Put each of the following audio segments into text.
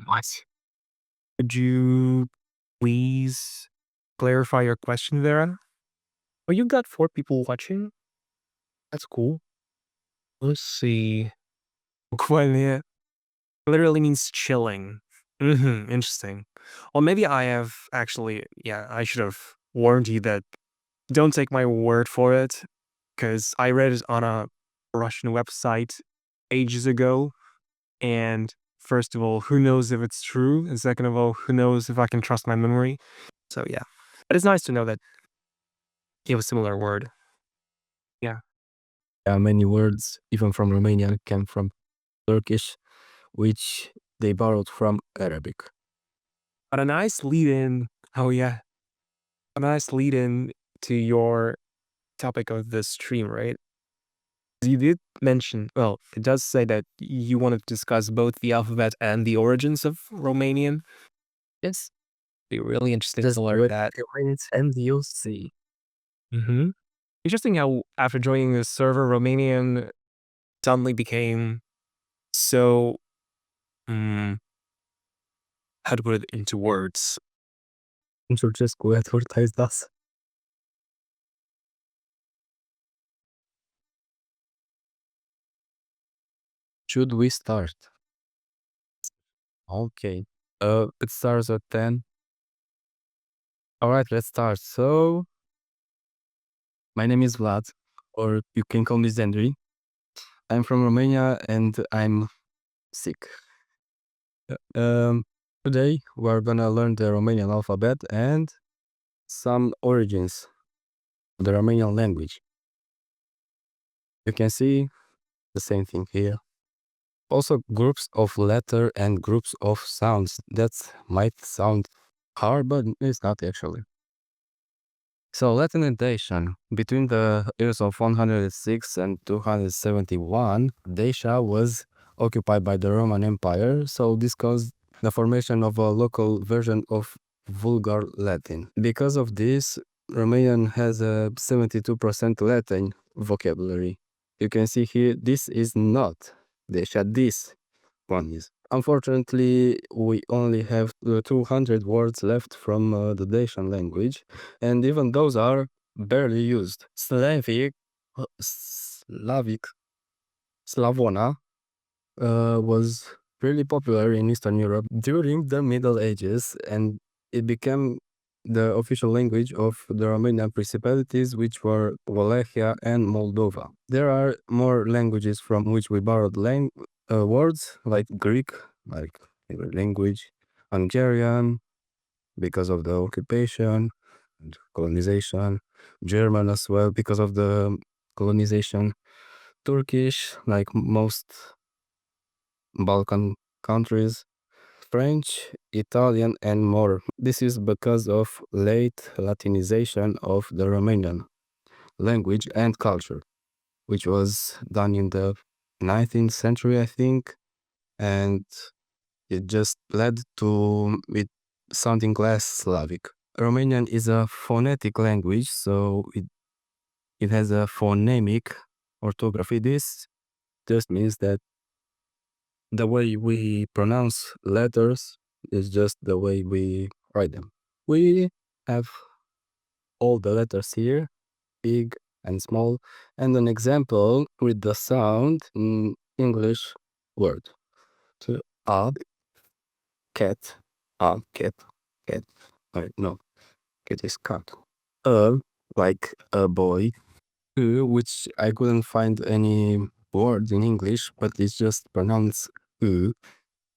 What? Could you please clarify your question there? Oh, you got 4 people watching? That's cool. Let's see. Quiet literally means chilling. Interesting. Well, maybe I have actually, yeah, I should have warned you that don't take my word for it, because I read it on a Russian website ages ago. And first of all, who knows if it's true? And second of all, who knows if I can trust my memory? So yeah. But it's nice to know that you have a similar word. Yeah. Many words, even from Romanian, came from Turkish, which they borrowed from Arabic. But a nice lead in. Oh yeah. A nice lead in to your topic of the stream, right? You did mention, well, it does say that you want to discuss both the alphabet and the origins of Romanian. Yes. Be really interesting Just to learn wait that. a few minutes and you'll see. Mm-hmm. Interesting how after joining the server, Romanian suddenly became so, mm, how to put it into words? Georgescu advertised us. Should we start? Okay. It starts at 10. Alright, let's start. So, my name is Vlad, or you can call me Zendry. I'm from Romania and I'm sick. Today we're gonna learn the Romanian alphabet and some origins of the Romanian language. You can see the same thing here. Also, groups of letter and groups of sounds. That might sound hard, but it's not actually. So, Latin Dacian. Between the years of 106 and 271, Dacia was occupied by the Roman Empire, so this caused the formation of a local version of Vulgar Latin. Because of this, Romanian has a 72% Latin vocabulary. You can see here, this is not Dacia, this one is. Unfortunately, we only have 200 words left from the Dacian language, and even those are barely used. Slavic, Slavona was really popular in Eastern Europe during the Middle Ages, and it became the official language of the Romanian principalities, which were Wallachia and Moldova. There are more languages from which we borrowed words, like Greek, like favorite language, Hungarian, because of the occupation and colonization, German as well, because of the colonization, Turkish, like most Balkan countries, French, Italian, and more. This is because of late Latinization of the Romanian language and culture, which was done in the 19th century, I think, and it just led to it sounding less Slavic. Romanian is a phonetic language, so it has a phonemic orthography. This just means that the way we pronounce letters is just the way we write them. We have all the letters here, big and small, and an example with the sound in English word. So, cat, cat, cat. No, cat is cat. Like a boy. Which I couldn't find any word in English, but it's just pronounced uh,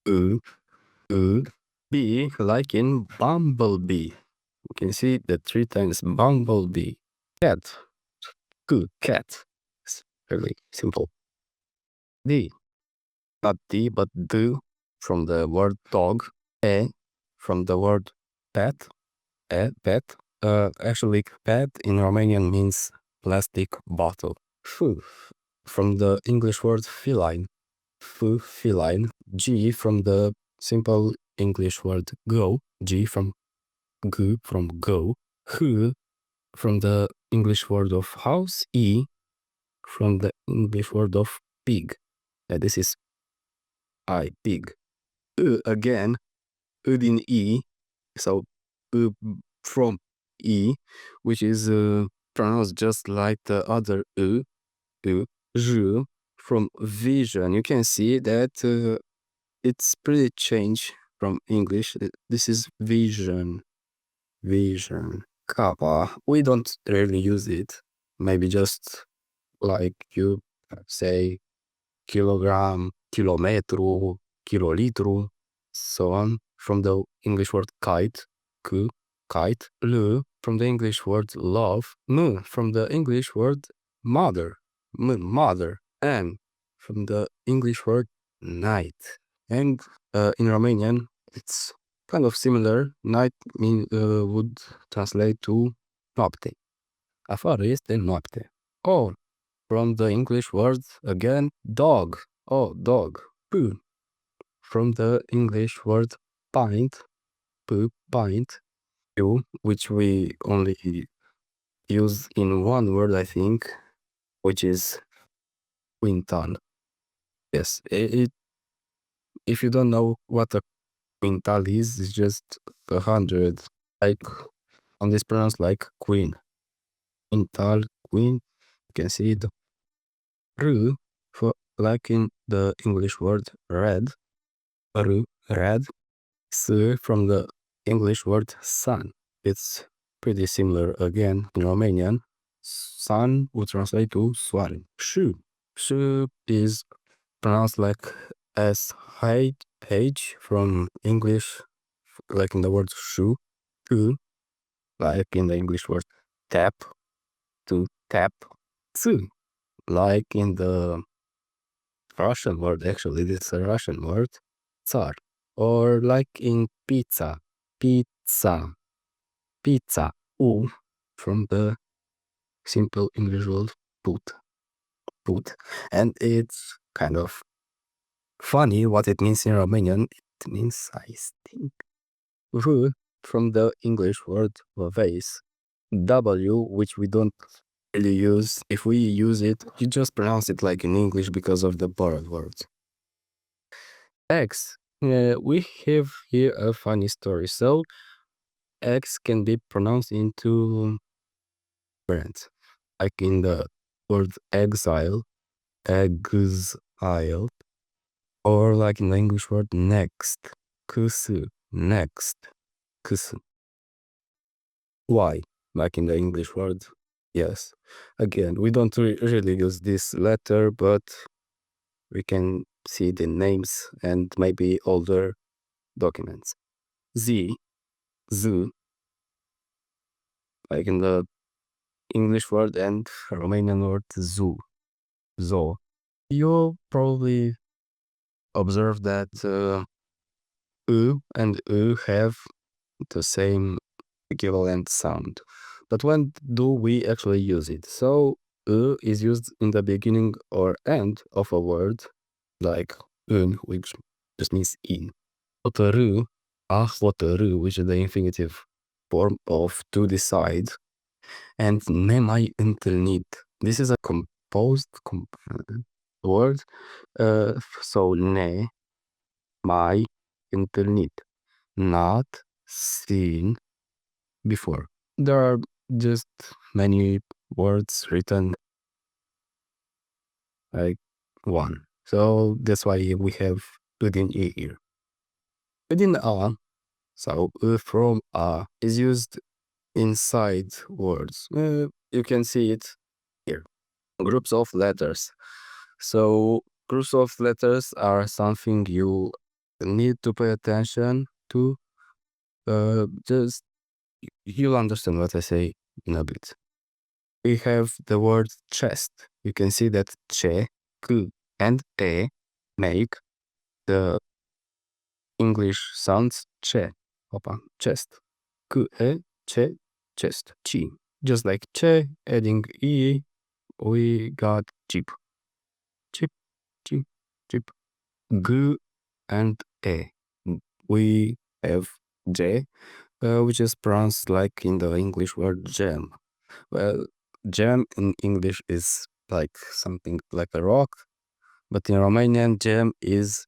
uh, bee, like in bumblebee. You can see the 3 times bumblebee. Cat. Good cat. It's really simple. D. Not D, but do from the word dog. E from the word pet. Pet. Actually, pet in Romanian means plastic bottle. F from the English word feline. Feline. G from the simple English word go. G from go. H from the English word of house. E from the English word of pig. This is pig. again, din E, so uh, from E, which is pronounced just like the other zh, from vision. You can see that it's pretty changed from English. This is vision, vision. Kappa, we don't really use it. Maybe just like you say kilogram, kilometru, kilolitru, so on. From the English word kite, ku, kite, l, from the English word love, m, from the English word mother, mother, m, from the English word night. And in Romanian, it's kind of similar. Night would translate to noapte. Afară este noapte. Or from the English word again, dog. Oh, dog. Poo. From the English word pint, poo, pint, you, which we only use in one word, I think, which is quintal. Yes, if you don't know what a quintal is, it's just 100, like on this pronounced like queen. Quintal, queen. You can see the r for like in the English word red, r, red, s from the English word sun. It's pretty similar again in Romanian. Sun would translate to soare. Shu. Shu is pronounced like SH from English, like in the word shoe. Shu, like in the English word tap, to tap. Tsu, like in the Russian word, actually, this is a Russian word, tsar. Or like in pizza, pizza, pizza, u, from the simple English word put, put. And it's kind of funny what it means in Romanian. It means, I think, v, from the English word vase, w, which we don't really use. If we use it, you just pronounce it like in English because of the borrowed words. X. We have here a funny story. So X can be pronounced into different, like in the word exile, exile, or like in the English word next, kusu, next, kusu. Why? Like in the English word, yes. Again, we don't really use this letter, but we can see the names and maybe older documents. Z, z, like in the English word and Romanian word zoo, zoo. You'll probably observe that u and u have the same equivalent sound. But when do we actually use it? So u is used in the beginning or end of a word, like în, which just means in. Hotărâ, a hotărâ, which is the infinitive form of to decide, and nemai întâlnit. This is a composed word. So ne, mai, întâlnit. Not seen before. There are just many words written like one. So that's why we have within e here. Within a, so from a is used inside words. You can see it here. Groups of letters. So groups of letters are something you need to pay attention to. Just you'll understand what I say in a bit. We have the word chest. You can see that che, ku, and e make the English sounds che. Opa, chest. Ku, e, che, chest. Chi. Just like che, adding e, we got chip. Chip, chip, chip. G and e. We have j, which is pronounced like in the English word gem. Well, gem in English is like something like a rock, but in Romanian, gem is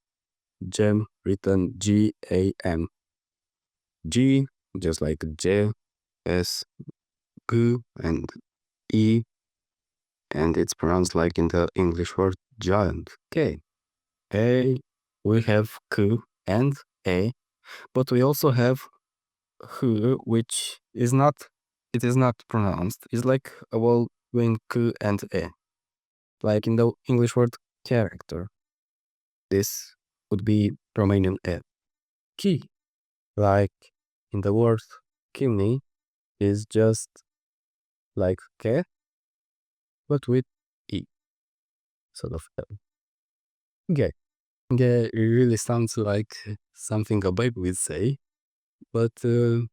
gem written G-A-M. G, just like J, S, G, and E, and it's pronounced like in the English word giant. Okay. A, we have K and A, but we also have H, which is not, it is not pronounced. It's like a wall between K and A, like in the English word character. This would be Romanian E. Key, like in the word kidney, is just like K, but with E, sort of. Okay. Yeah, it really sounds like something a baby would say, but G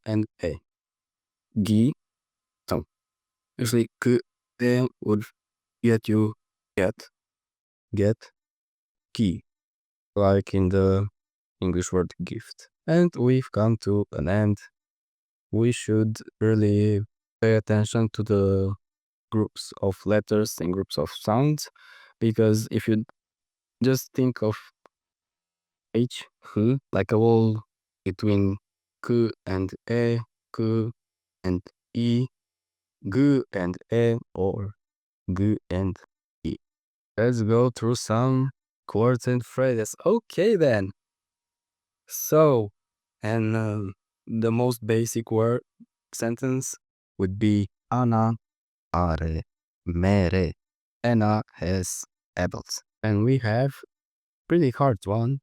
and A. G, so usually G, then would get you get, key, like in the English word gift. And we've come to an end. We should really pay attention to the groups of letters and groups of sounds, because if you just think of H, like a wall between K and E, K and E, G and E, or G and E. Let's go through some words and phrases. Okay then. So, and the most basic word sentence would be Ana are mere. Anna has apples. And we have pretty hard one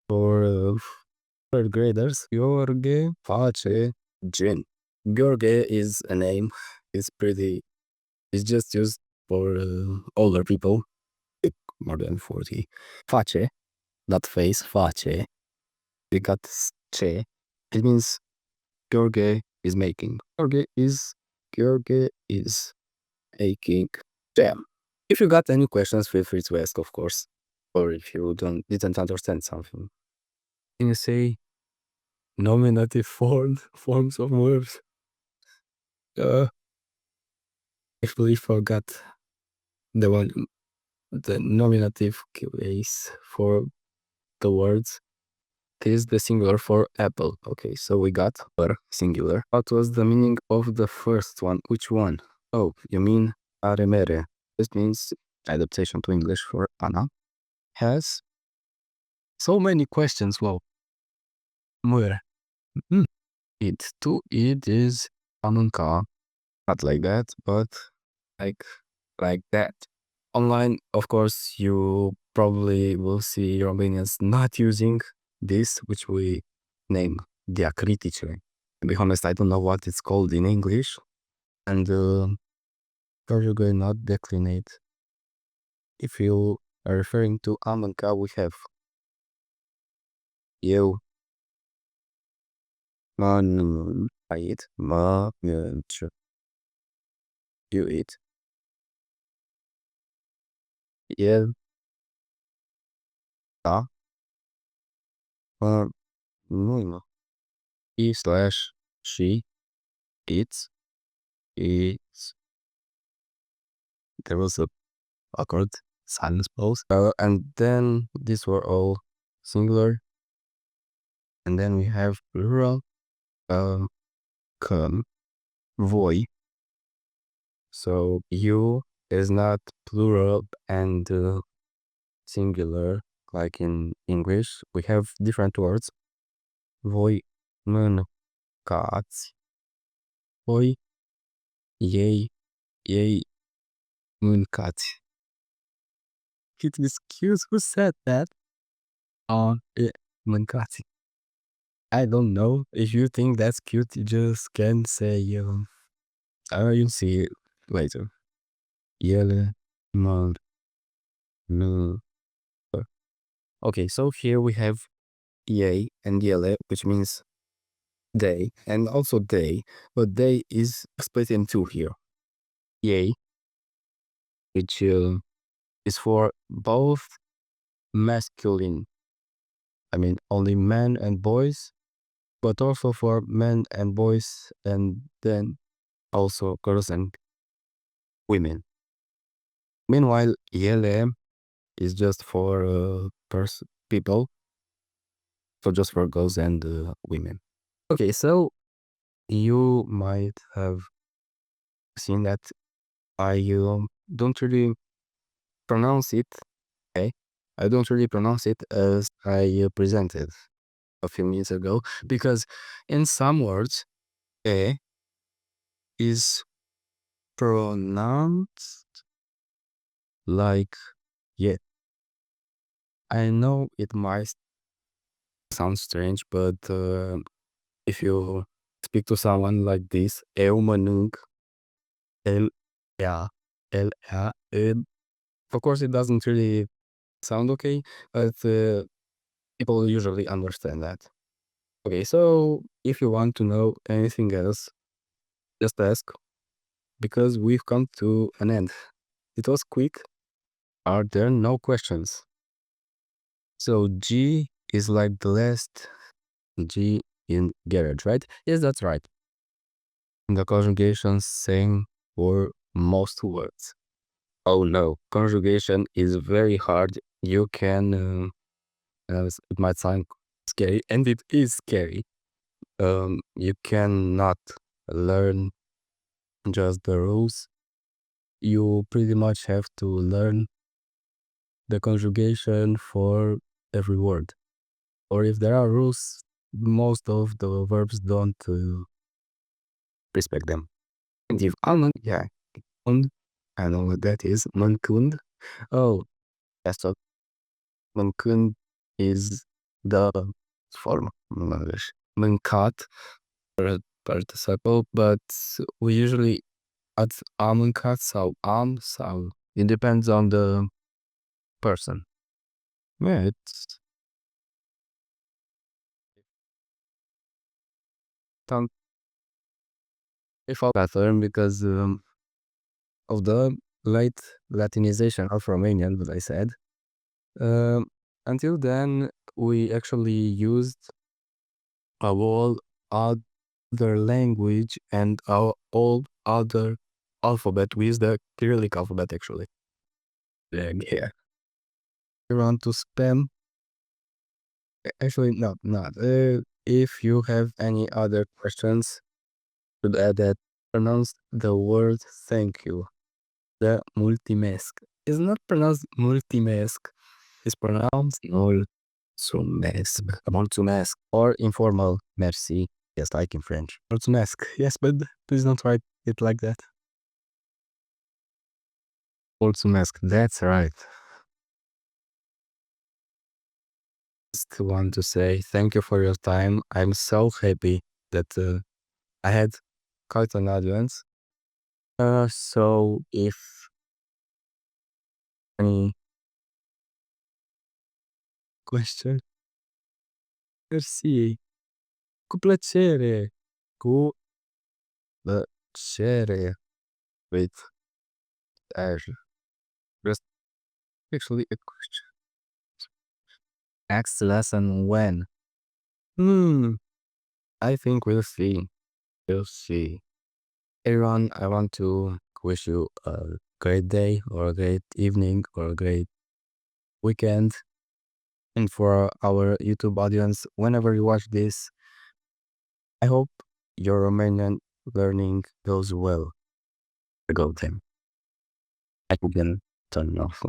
for third graders. Gheorghe face gin. Gheorghe is a name. It's pretty. It's just used for older people, like more than 40. Face, that face, face. We got che. It means Gheorghe is making. Gheorghe is making jam. If you got any questions, feel free to ask, of course. Or if you didn't understand something. Can you say nominative forms of words? I actually forgot the one, the nominative case for the words. This is the singular for apple. Okay, so we got per singular. What was the meaning of the first one? Which one? Oh, you mean are mere. This means adaptation to English for Anna. Has so many questions. Wow. Mere. It to it is a mânca. Not like that, but like like that. Online, of course, you probably will see Romanians not using this, which we name diacritice. To be honest, I don't know what it's called in English. And conjugate not declinate. If you are referring to a mânca, we have eu, I eat, you eat, el, da, nu, he slash she eats, eats. There was a awkward silence pause. And then these were all singular. And then we have plural, come, voi. So you is not plural and singular like in English. We have different words. Voi mâncați. Voi, ei mâncați. It is cute. Who said that? Mâncați. I don't know. If you think that's cute, you just can say, you'll see it later. Ele, mă, nu. Okay, so here we have yay and yele, which means they, and also they, but they is split in two here. Yay, which is for both masculine, I mean only men and boys, but also for men and boys, and then also girls and women. Meanwhile, yele is just for people. So just for girls and women. Okay, so you might have seen that I don't really pronounce it. Okay, I don't really pronounce it as I presented a few minutes ago because in some words, "e" is pronounced like "yeah." I know it might sound strange, but if you speak to someone like this, eu mănânc, el, ea, el, ea, of course, it doesn't really sound okay, but people usually understand that. Okay, so if you want to know anything else, just ask because we've come to an end. It was quick. Are there no questions? So G is like the last G in garage, right? Yes, that's right. The conjugations same for most words. Oh no, conjugation is very hard. You can, it might sound scary, and it is scary. You cannot learn just the rules. You pretty much have to learn the conjugation for every word. Or if there are rules, most of the verbs don't respect them. And if almond, yeah, und, I know what that is. Mâncând. Oh, that's so mâncând is the form în English. Mâncat, participle, but we usually add am mâncat sau am sau. It depends on the person. Yeah, it's sound I found that term because of the late Latinization of Romanian that I said. Um, until then, we actually used a whole other language and our old other alphabet. We use the Cyrillic alphabet actually. Yeah. You want to spam? Actually, no, not. If you have any other questions, should add that pronounce the word thank you. The multimesc. It's not pronounced multimesc. It's pronounced mulțumesc. Or informal merci. Yes, like in French. Mulțumesc. Yes, but please don't write it like that. Mulțumesc. That's right. Just want to say thank you for your time. I'm so happy that I had quite an audience. So if any question, merci. Cu plăcere. Cu plăcere. Wait, just actually a question. Next lesson when? Hmm. I think we'll see. We'll see. Everyone, I want to wish you a great day or a great evening or a great weekend. And for our YouTube audience, whenever you watch this, I hope your Romanian learning goes well. Go them. I can turn off.